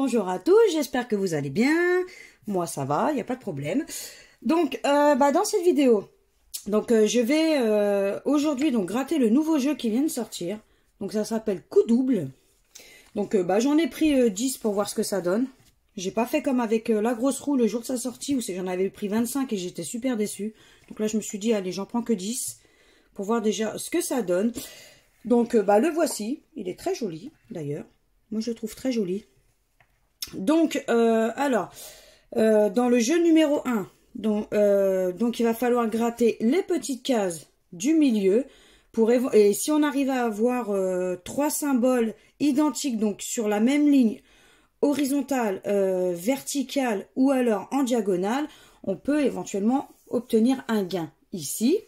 Bonjour à tous, j'espère que vous allez bien. Moi ça va, il n'y a pas de problème. Donc dans cette vidéo, je vais aujourd'hui gratter le nouveau jeu qui vient de sortir. Donc ça s'appelle Coup double. Donc j'en ai pris 10 pour voir ce que ça donne. J'ai pas fait comme avec la grosse roue le jour de sa sortie où j'en avais pris 25 et j'étais super déçue. Donc là je me suis dit allez, j'en prends que 10 pour voir déjà ce que ça donne. Donc le voici, il est très joli d'ailleurs. Moi je le trouve très joli. Donc dans le jeu numéro 1, donc il va falloir gratter les petites cases du milieu et si on arrive à avoir 3 symboles identiques donc sur la même ligne horizontale, verticale ou alors en diagonale, on peut éventuellement obtenir un gain ici.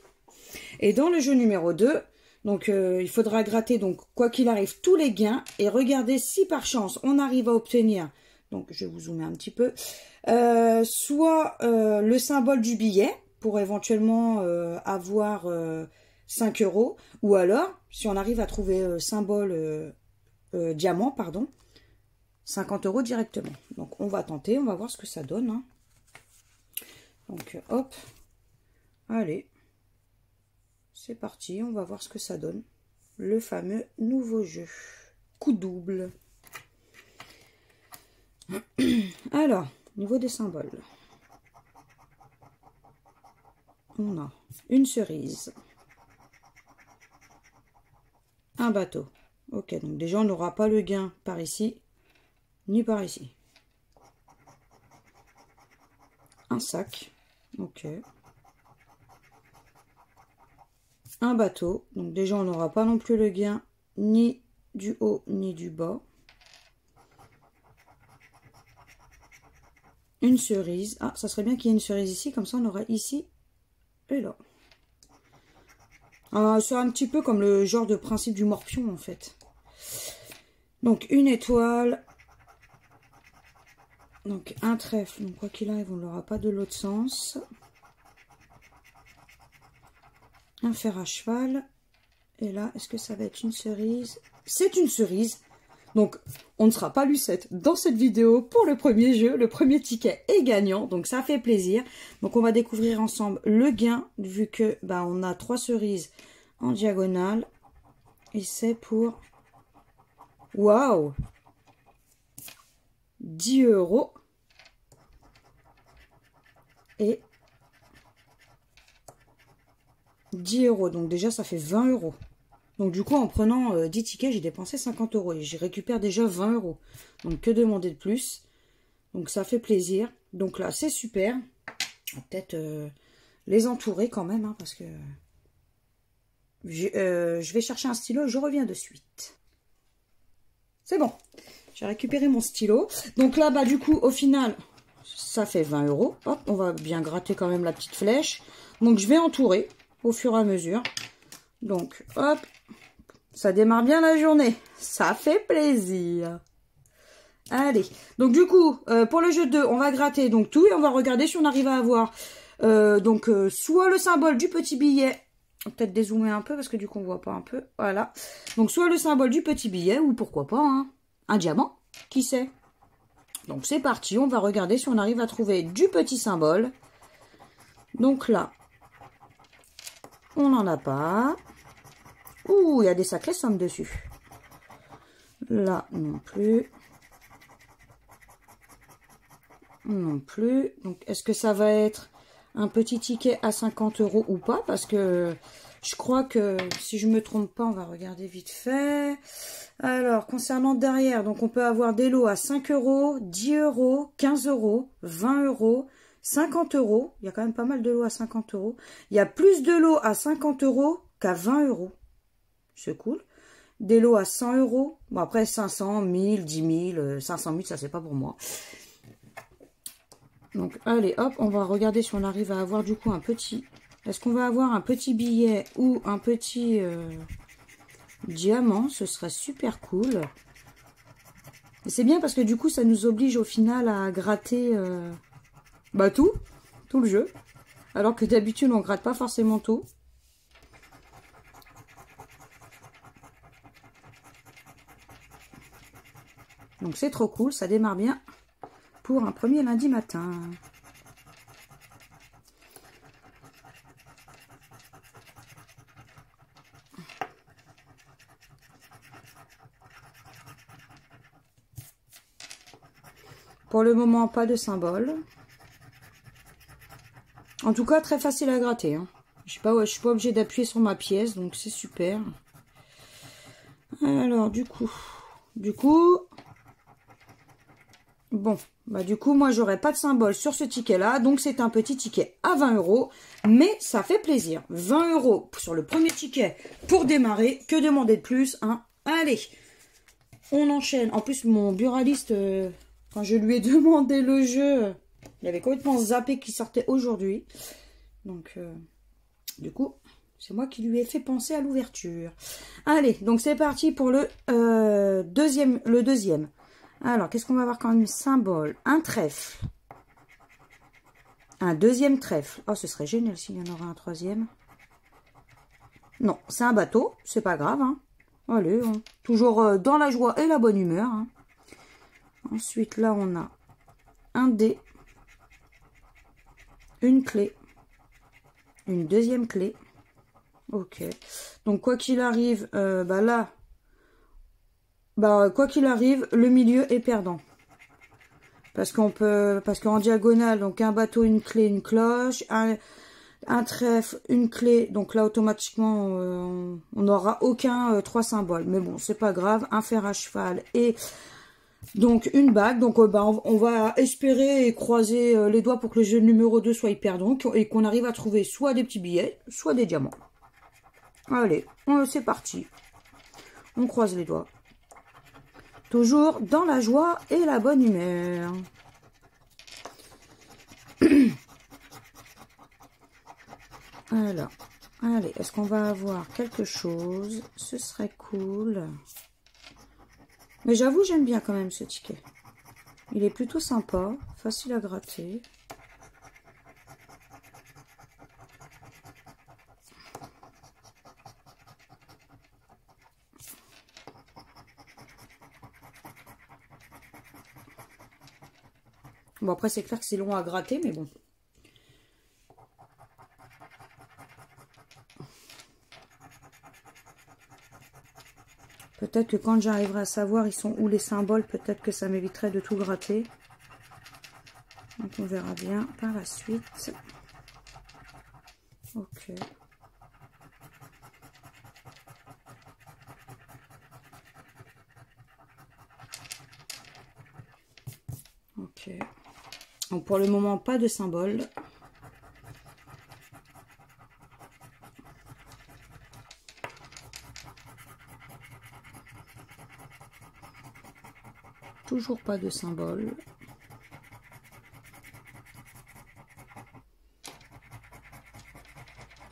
Et dans le jeu numéro 2, donc il faudra gratter donc quoi qu'il arrive tous les gains et regarder si par chance on arrive à obtenir, donc je vais vous zoomer un petit peu, soit le symbole du billet pour éventuellement avoir 5 €, ou alors si on arrive à trouver symbole diamant, pardon, 50 € directement. Donc on va tenter, on va voir ce que ça donne, hein. Donc hop, allez. C'est parti, on va voir ce que ça donne. Le fameux nouveau jeu. Coup double. Alors, au niveau des symboles. On a une cerise. Un bateau. Ok, donc déjà on n'aura pas le gain par ici, ni par ici. Un sac. Ok. Un bateau, donc déjà on n'aura pas non plus le gain ni du haut ni du bas. Une cerise, ah ça serait bien qu'il y ait une cerise ici, comme ça on aura ici et là. C'est un petit peu comme le genre de principe du morpion en fait. Donc une étoile, donc un trèfle, donc quoi qu'il arrive on ne l'aura pas de l'autre sens. Un fer à cheval. Et là, est-ce que ça va être une cerise? C'est une cerise. Donc, on ne sera pas Lucette dans cette vidéo pour le premier jeu. Le premier ticket est gagnant. Donc, ça fait plaisir. Donc, on va découvrir ensemble le gain. Vu que on a 3 cerises en diagonale. Et c'est pour... Waouh! 10 €. Et 10 €, donc déjà ça fait 20 €. Donc du coup en prenant 10 tickets j'ai dépensé 50 € et j'y récupère déjà 20 €. Donc que demander de plus? Donc ça fait plaisir. Donc là c'est super. On va peut-être les entourer quand même, hein, parce que je vais chercher un stylo, je reviens de suite. C'est bon, j'ai récupéré mon stylo. Donc là du coup au final ça fait 20 €. Hop, on va bien gratter quand même la petite flèche. Donc je vais entourer au fur et à mesure. Donc hop, ça démarre bien la journée, ça fait plaisir. Allez, donc du coup pour le jeu 2 on va gratter donc tout et on va regarder si on arrive à avoir soit le symbole du petit billet, peut-être dézoomer un peu parce que du coup on voit pas un peu, voilà, donc soit le symbole du petit billet ou pourquoi pas hein, un diamant, qui sait. Donc c'est parti, on va regarder si on arrive à trouver du petit symbole. Donc là on n'en a pas. Ouh, il y a des sacrées sommes dessus. Là, non plus. Non plus. Donc, est-ce que ça va être un petit ticket à 50 € ou pas? Parce que je crois que, si je ne me trompe pas, on va regarder vite fait. Alors, concernant derrière, donc on peut avoir des lots à 5 €, 10 €, 15 €, 20 €, 50 €. Il y a quand même pas mal de lots à 50 €. Il y a plus de lots à 50 € qu'à 20 €. C'est cool. Des lots à 100 €. Bon, après, 500, 1000, 10 000, 500 000, ça, c'est pas pour moi. Donc, allez, hop, on va regarder si on arrive à avoir, du coup, un petit... Est-ce qu'on va avoir un petit billet ou un petit diamant? Ce serait super cool. Et c'est bien parce que, du coup, ça nous oblige, au final, à gratter tout le jeu. Alors que d'habitude, on gratte pas forcément tout. Donc c'est trop cool, ça démarre bien pour un premier lundi matin. Pour le moment, pas de symbole. En tout cas, très facile à gratter. Hein. Je suis pas obligée d'appuyer sur ma pièce, donc c'est super. Alors, du coup, bon, bah du coup, moi, j'aurais pas de symbole sur ce ticket-là, donc c'est un petit ticket à 20 €, mais ça fait plaisir. 20 € sur le premier ticket pour démarrer, que demander de plus, hein. Allez, on enchaîne. En plus, mon buraliste... quand je lui ai demandé le jeu, il avait complètement zappé qu'il sortait aujourd'hui. Donc, du coup, c'est moi qui lui ai fait penser à l'ouverture. Allez, donc c'est parti pour le deuxième. Alors, qu'est-ce qu'on va avoir comme symbole? Un trèfle. Un deuxième trèfle. Oh, ce serait génial s'il y en aurait un troisième. Non, c'est un bateau. C'est pas grave. Hein. Allez, hein. Toujours dans la joie et la bonne humeur. Hein. Ensuite, là, on a un dé, une clé, une deuxième clé. Ok. Donc, quoi qu'il arrive, quoi qu'il arrive, le milieu est perdant. Parce qu'en diagonale, donc un bateau, une clé, une cloche, un trèfle, une clé. Donc là, automatiquement, on n'aura aucun 3 symboles. Mais bon, c'est pas grave. Un fer à cheval et... donc une bague, donc on va espérer et croiser les doigts pour que le jeu numéro 2 soit hyper donc et qu'on arrive à trouver soit des petits billets, soit des diamants. Allez, c'est parti. On croise les doigts. Toujours dans la joie et la bonne humeur. Alors, allez, est-ce qu'on va avoir quelque chose? Ce serait cool. Mais j'avoue, j'aime bien quand même ce ticket. Il est plutôt sympa, facile à gratter. Bon, après, c'est clair que c'est long à gratter, mais bon. Peut-être que quand j'arriverai à savoir ils sont où les symboles, peut-être que ça m'éviterait de tout gratter. Donc on verra bien par la suite. Ok. Ok. Donc pour le moment, pas de symbole. Toujours pas de symbole.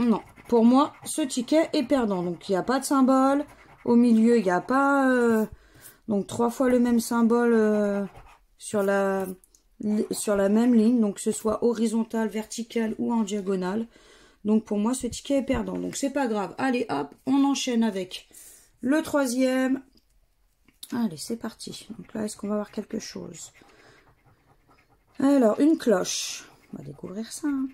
Non, pour moi, ce ticket est perdant. Donc, il n'y a pas de symbole. Au milieu, il n'y a pas... donc, 3 fois le même symbole sur la même ligne. Donc, que ce soit horizontale, verticale ou en diagonale. Donc, pour moi, ce ticket est perdant. Donc, c'est pas grave. Allez, hop, on enchaîne avec le troisième. Allez, c'est parti. Donc là, est-ce qu'on va avoir quelque chose? Alors, une cloche. On va découvrir ça. Hein.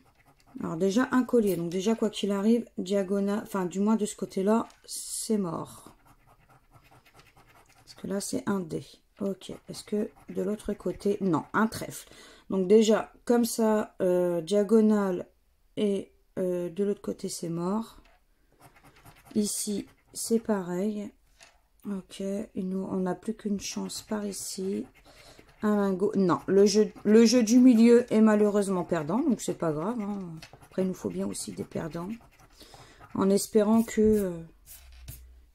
Alors déjà, un collier. Donc déjà, quoi qu'il arrive, diagonale, enfin du moins de ce côté-là, c'est mort. Parce que là, c'est un dé. Ok. Est-ce que de l'autre côté... Non, un trèfle. Donc déjà, comme ça, diagonale et de l'autre côté, c'est mort. Ici, c'est pareil. Ok, et nous, on n'a plus qu'une chance par ici. Un lingot. Non, le jeu du milieu est malheureusement perdant, donc c'est pas grave. Hein. Après, il nous faut bien aussi des perdants. En espérant que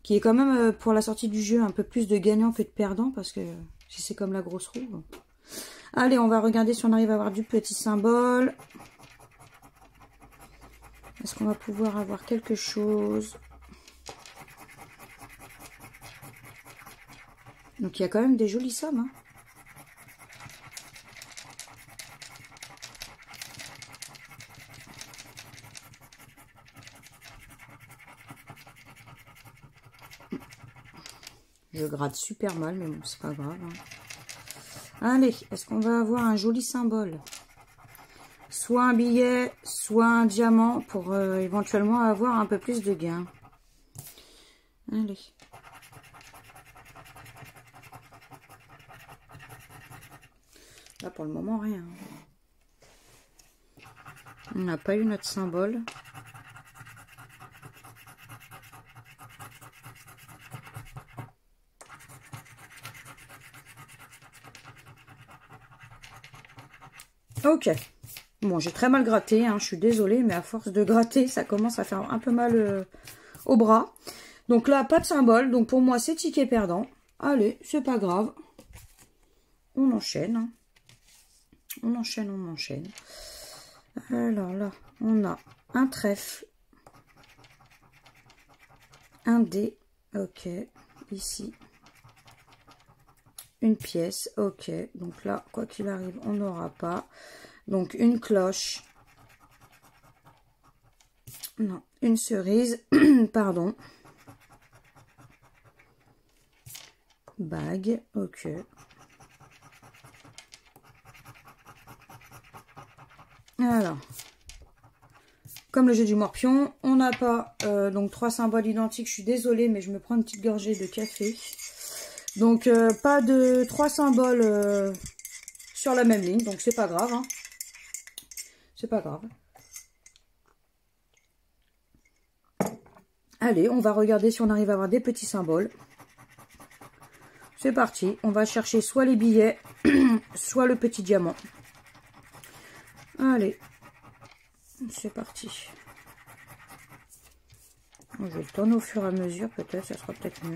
qu'il y ait quand même, pour la sortie du jeu, un peu plus de gagnants que de perdants, parce que si c'est comme la grosse roue. Bon. Allez, on va regarder si on arrive à avoir du petit symbole. Est-ce qu'on va pouvoir avoir quelque chose? Donc, il y a quand même des jolies sommes. Hein. Je gratte super mal, mais bon, c'est pas grave. Hein. Allez, est-ce qu'on va avoir un joli symbole? Soit un billet, soit un diamant pour éventuellement avoir un peu plus de gains. Allez. Là, pour le moment, rien. On n'a pas eu notre symbole. Ok. Bon, j'ai très mal gratté, hein, je suis désolée, mais à force de gratter, ça commence à faire un peu mal au bras. Donc là, pas de symbole. Donc pour moi, c'est ticket perdant. Allez, c'est pas grave. On enchaîne. Hein. On enchaîne, on enchaîne. Alors là, on a un trèfle. Un dé. Ok. Ici. Une pièce. Ok. Donc là, quoi qu'il arrive, on n'aura pas. Donc une cloche. Non, une cerise. Pardon. Bague. Ok. Alors, comme le jeu du morpion, on n'a pas donc 3 symboles identiques. Je suis désolée, mais je me prends une petite gorgée de café. Donc, pas de 3 symboles sur la même ligne. Donc, c'est pas grave. Hein. C'est pas grave. Allez, on va regarder si on arrive à avoir des petits symboles. C'est parti. On va chercher soit les billets, soit le petit diamant. Allez, c'est parti. Je vais le tourner au fur et à mesure, peut-être, ça sera peut-être mieux.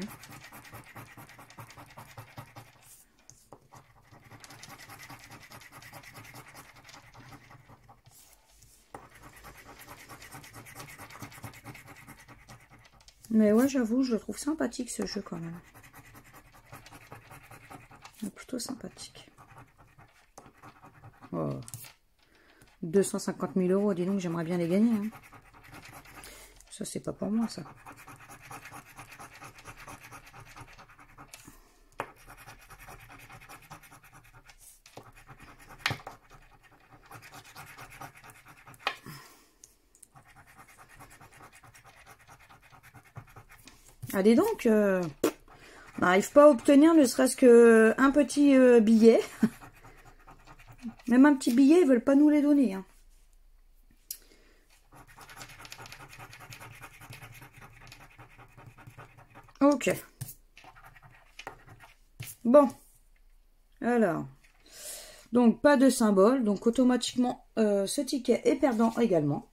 Mais ouais, j'avoue, je le trouve sympathique ce jeu quand même. Plutôt sympathique. Oh. 250 000 €, dis donc, j'aimerais bien les gagner. Hein. Ça, c'est pas pour moi, ça. Allez donc, on n'arrive pas à obtenir ne serait-ce qu'un petit billet. Même un petit billet, ils veulent pas nous les donner. Hein. Ok. Bon. Alors. Donc, pas de symbole. Donc, automatiquement, ce ticket est perdant également.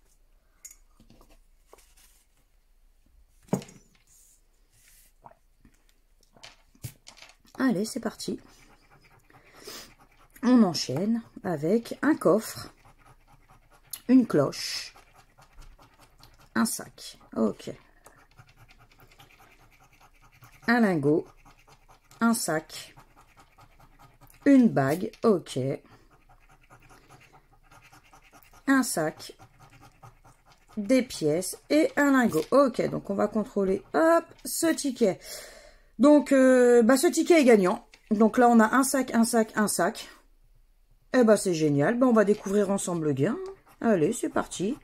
Allez, c'est parti. On enchaîne avec un coffre, une cloche, un sac. Ok. Un lingot, un sac, une bague. Ok. Un sac, des pièces et un lingot. Ok, donc on va contrôler, hop, ce ticket. Donc, ce ticket est gagnant. Donc là, on a un sac, un sac, un sac. Eh ben, c'est génial. Ben, on va découvrir ensemble le gain. Allez, c'est parti.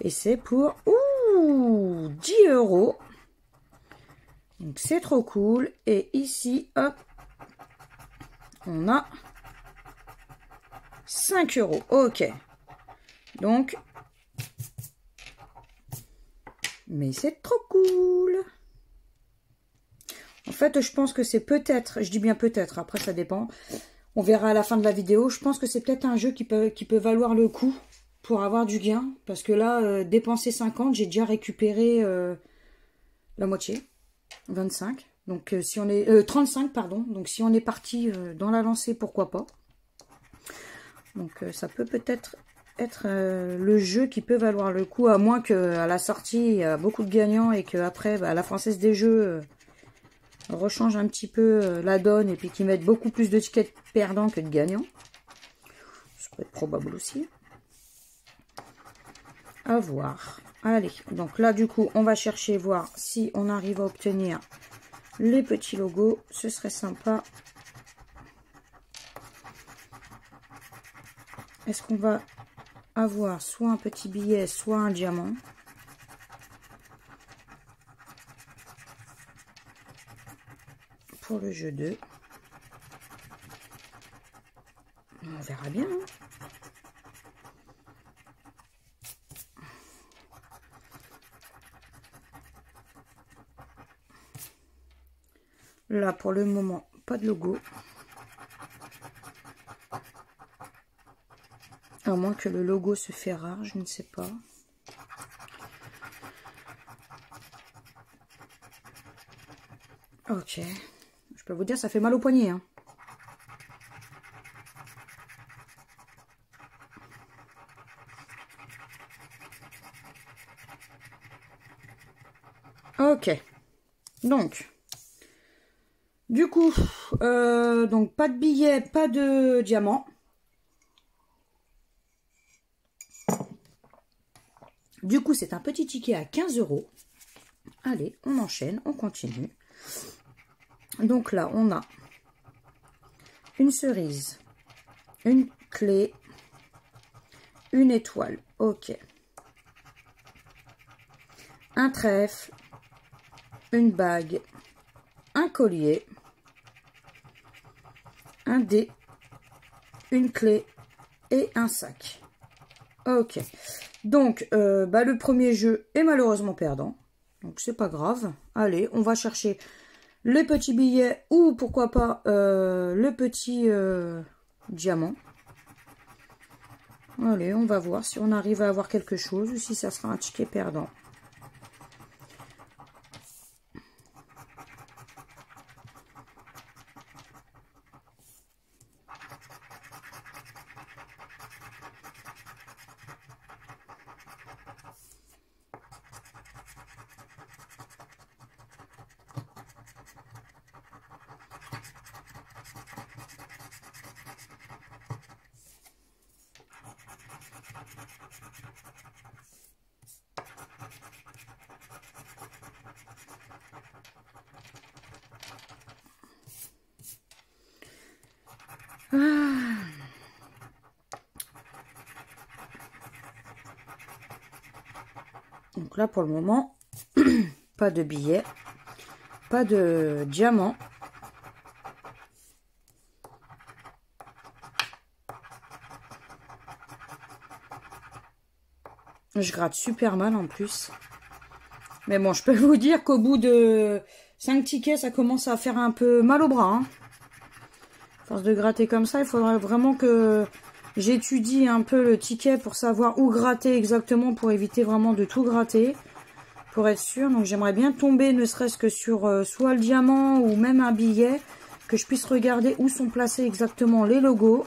Et c'est pour 10 €. Donc, c'est trop cool. Et ici, hop, on a 5 €. Ok. Donc, mais c'est trop cool. En fait, je pense que c'est peut-être, je dis bien peut-être, après ça dépend. On verra à la fin de la vidéo. Je pense que c'est peut-être un jeu qui peut valoir le coup pour avoir du gain. Parce que là, dépenser 50, j'ai déjà récupéré la moitié. 25. Donc, si on est... 35, pardon. Donc, si on est parti dans la lancée, pourquoi pas. Donc, ça peut peut-être être le jeu qui peut valoir le coup. À moins qu'à la sortie, il y a beaucoup de gagnants et qu'après, la Française des Jeux... rechange un petit peu la donne et puis qu'ils mettent beaucoup plus de tickets perdants que de gagnants. Ça peut être probable aussi. À voir. Allez, donc là du coup on va chercher voir si on arrive à obtenir les petits logos. Ce serait sympa. est-ce qu'on va avoir soit un petit billet, soit un diamant? Pour le jeu 2. On verra bien. Hein. Là, pour le moment, pas de logo. À moins que le logo se fait rare, je ne sais pas. Ok. Je peux vous dire, ça fait mal au poignet. Hein. Ok. Donc, du coup, donc pas de billet, pas de diamant. Du coup, c'est un petit ticket à 15 €. Allez, on enchaîne, on continue. Donc là, on a une cerise, une clé, une étoile. Ok. Un trèfle, une bague, un collier, un dé, une clé et un sac. Ok. Donc, le premier jeu est malheureusement perdant. Donc, c'est pas grave. Allez, on va chercher les petits billets ou pourquoi pas le petit diamant. Allez, on va voir si on arrive à avoir quelque chose ou si ça sera un ticket perdant. Donc là, pour le moment, pas de billets, pas de diamant. Je gratte super mal en plus. Mais bon, je peux vous dire qu'au bout de 5 tickets, ça commence à faire un peu mal au bras. Hein. À force de gratter comme ça, il faudrait vraiment que j'étudie un peu le ticket pour savoir où gratter exactement, pour éviter vraiment de tout gratter. Pour être sûr, donc j'aimerais bien tomber ne serait-ce que sur soit le diamant ou même un billet, que je puisse regarder où sont placés exactement les logos.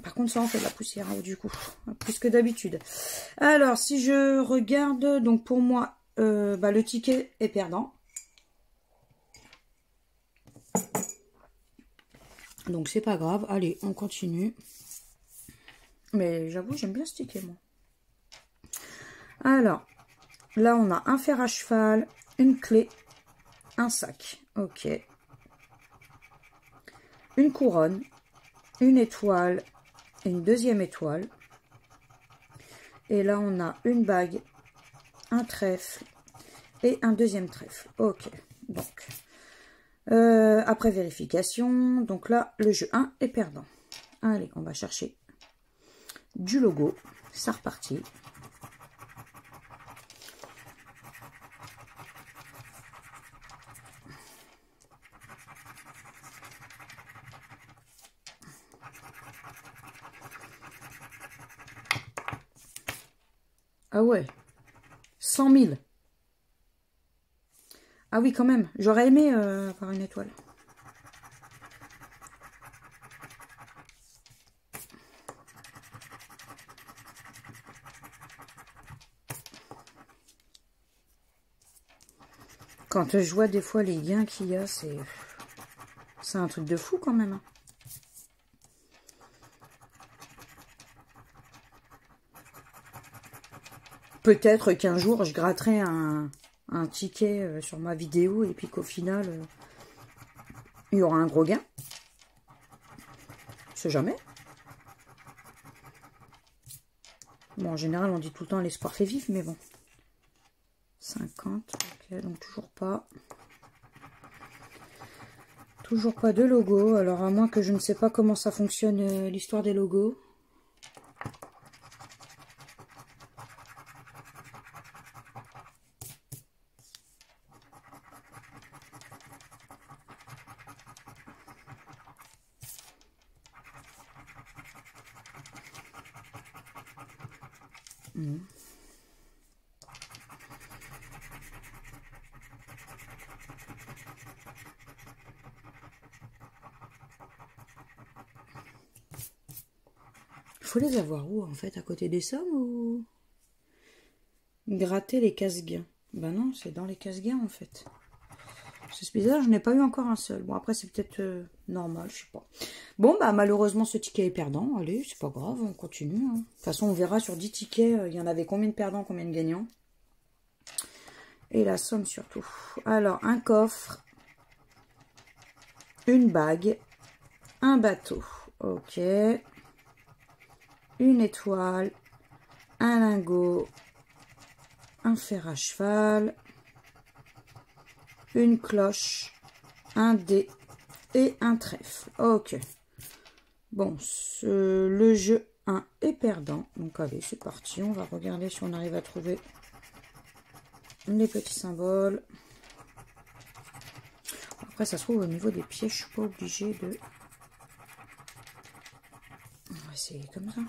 Par contre, ça en fait de la poussière, hein, du coup, plus que d'habitude. Alors, si je regarde, donc pour moi, le ticket est perdant. Donc, c'est pas grave. Allez, on continue. Mais j'avoue, j'aime bien ce ticket, moi. Alors, là, on a un fer à cheval, une clé, un sac. Ok. Une couronne, une étoile, une deuxième étoile. Et là, on a une bague, un trèfle et un deuxième trèfle. Ok. Donc, après vérification, donc là, le jeu 1 est perdant. Allez, on va chercher du logo. Ça repartit. Ah ouais, 100 000. Ah oui, quand même. J'aurais aimé avoir une étoile. Quand je vois des fois les gains qu'il y a, c'est un truc de fou quand même. Peut-être qu'un jour, je gratterai un ticket sur ma vidéo et puis qu'au final, il y aura un gros gain. sait jamais. Bon, en général, on dit tout le temps l'espoir fait vivre, mais bon. 50, ok, donc toujours pas. Toujours pas de logo, alors à moins que je ne sais pas comment ça fonctionne l'histoire des logos. Faut les avoir où en fait? À côté des sommes ou gratter les casse-gains? Ben non, c'est dans les casse-gains en fait. C'est bizarre, je n'ai pas eu encore un seul. Bon, après c'est peut-être normal, je sais pas. Bon, bah malheureusement ce ticket est perdant. Allez, c'est pas grave, on continue. Hein. De toute façon, on verra sur 10 tickets, il y en avait combien de perdants, combien de gagnants. Et la somme surtout. Alors, un coffre, une bague, un bateau. Ok. Une étoile, un lingot, un fer à cheval, une cloche, un dé et un trèfle. Ok. Bon, le jeu 1 est perdant. Donc allez, c'est parti. On va regarder si on arrive à trouver les petits symboles. Après, ça se trouve au niveau des pièges, je suis pas obligée de... On va essayer comme ça.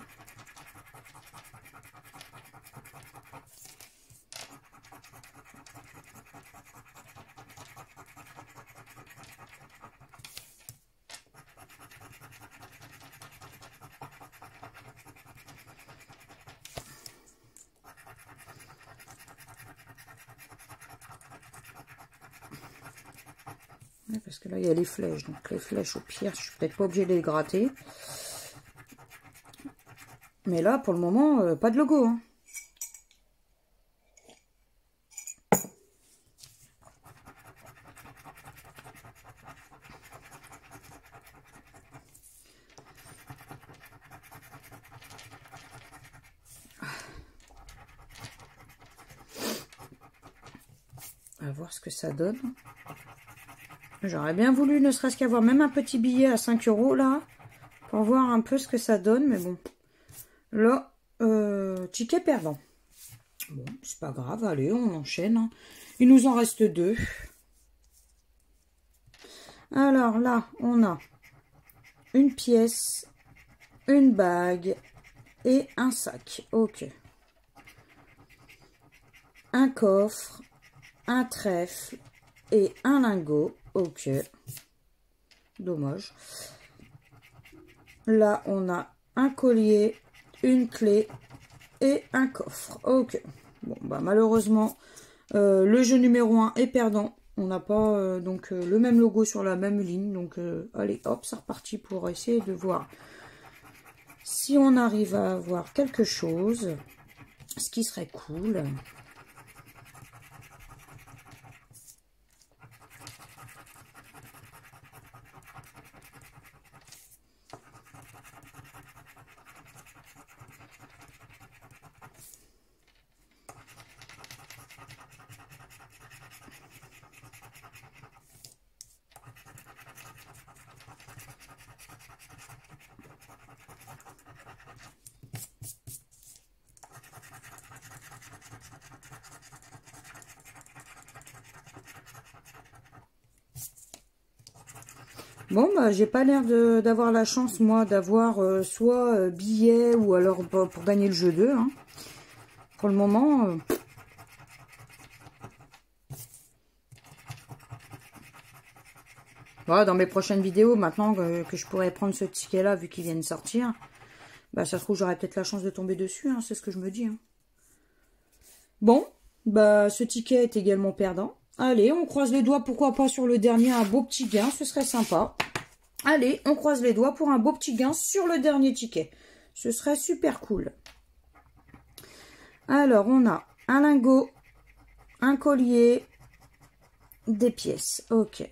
Ouais, parce que là, il y a les flèches. Donc, les flèches, au pire, je suis peut-être pas obligée de les gratter. Mais là, pour le moment, pas de logo. Hein. On va voir ce que ça donne. J'aurais bien voulu ne serait-ce qu'avoir même un petit billet à 5 € là. Pour voir un peu ce que ça donne. Mais bon. Là, ticket perdant. Bon, c'est pas grave. Allez, on enchaîne. Hein. Il nous en reste 2. Alors là, on a une pièce, une bague et un sac. Ok. Un coffre, un trèfle et un lingot. Ok. Dommage. Là, on a un collier, une clé et un coffre. Ok. Bon, bah malheureusement, le jeu numéro 1 est perdant. On n'a pas donc le même logo sur la même ligne. Donc, allez, hop, c'est reparti pour essayer de voir si on arrive à avoir quelque chose. Ce qui serait cool. Bon, bah, j'ai pas l'air d'avoir la chance, moi, d'avoir soit billet ou alors pour gagner le jeu 2. Hein. Pour le moment... Voilà, dans mes prochaines vidéos, maintenant que je pourrais prendre ce ticket-là, vu qu'il vient de sortir, bah, ça se trouve, j'aurai peut-être la chance de tomber dessus. Hein, c'est ce que je me dis. Hein. Bon, bah, ce ticket est également perdant. Allez, on croise les doigts, pourquoi pas sur le dernier, un beau petit gain, ce serait sympa. Allez, on croise les doigts pour un beau petit gain sur le dernier ticket. Ce serait super cool. Alors, on a un lingot, un collier, des pièces. Ok.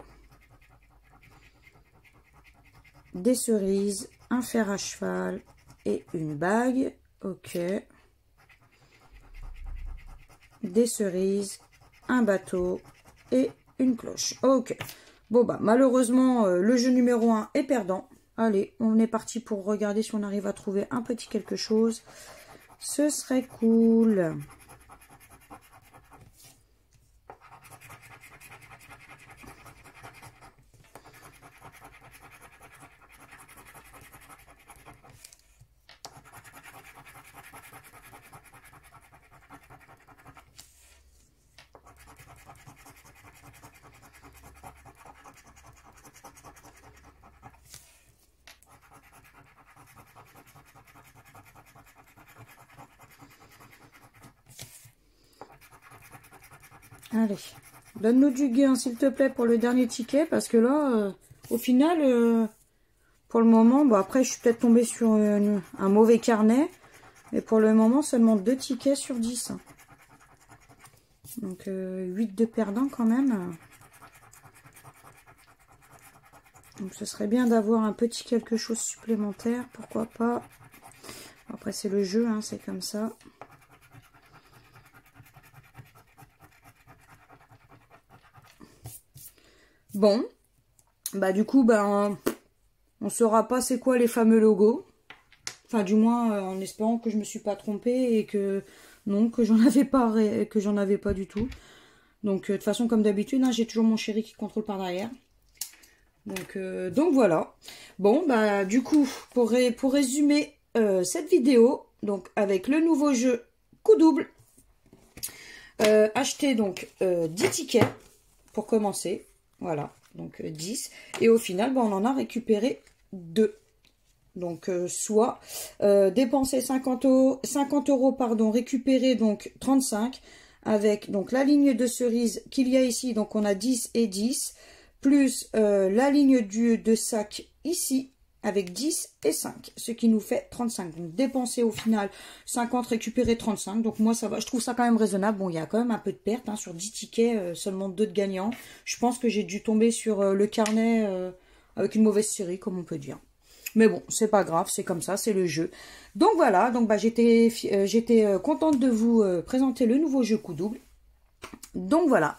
Des cerises, un fer à cheval et une bague. Ok. Des cerises, un bateau et une cloche. Ok. Bon bah malheureusement le jeu numéro 1 est perdant. Allez, on est parti pour regarder si on arrive à trouver un petit quelque chose. Ce serait cool. Allez, donne-nous du gain s'il te plaît pour le dernier ticket, parce que là, au final, pour le moment, bon après je suis peut-être tombée sur un mauvais carnet, mais pour le moment seulement 2 tickets sur 10. Donc 8 de perdants quand même. Donc ce serait bien d'avoir un petit quelque chose supplémentaire, pourquoi pas. Après c'est le jeu, hein, c'est comme ça. Bon, bah du coup, ben, on saura pas c'est quoi les fameux logos. Enfin, du moins, en espérant que je me suis pas trompée et que non, que j'en avais pas du tout. Donc, de toute façon, comme d'habitude, hein, j'ai toujours mon chéri qui contrôle par derrière. Donc voilà. Bon, bah du coup, pour résumer cette vidéo, donc avec le nouveau jeu coup double, acheter donc 10 tickets pour commencer. Voilà, donc 10. Et au final, bah, on en a récupéré 2. Donc, soit dépenser 50 euros, pardon, récupérer donc 35, avec donc la ligne de cerises qu'il y a ici, donc on a 10 et 10, plus la ligne de sac ici, avec 10 et 5, ce qui nous fait 35. Donc, dépenser au final 50, récupérer 35. Donc, moi, ça va. Je trouve ça quand même raisonnable. Bon, il y a quand même un peu de perte, hein, sur 10 tickets, seulement 2 de gagnants. Je pense que j'ai dû tomber sur le carnet avec une mauvaise série, comme on peut dire. Mais bon, c'est pas grave, c'est comme ça, c'est le jeu. Donc, voilà. Donc, bah, j'étais contente de vous présenter le nouveau jeu coup double. Donc, voilà.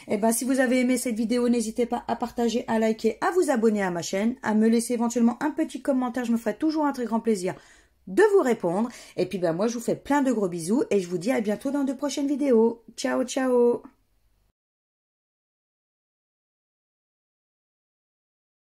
Et ben, si vous avez aimé cette vidéo, n'hésitez pas à partager, à liker, à vous abonner à ma chaîne, à me laisser éventuellement un petit commentaire. Je me ferai toujours un très grand plaisir de vous répondre. Et puis, ben, moi, je vous fais plein de gros bisous et je vous dis à bientôt dans de prochaines vidéos. Ciao, ciao!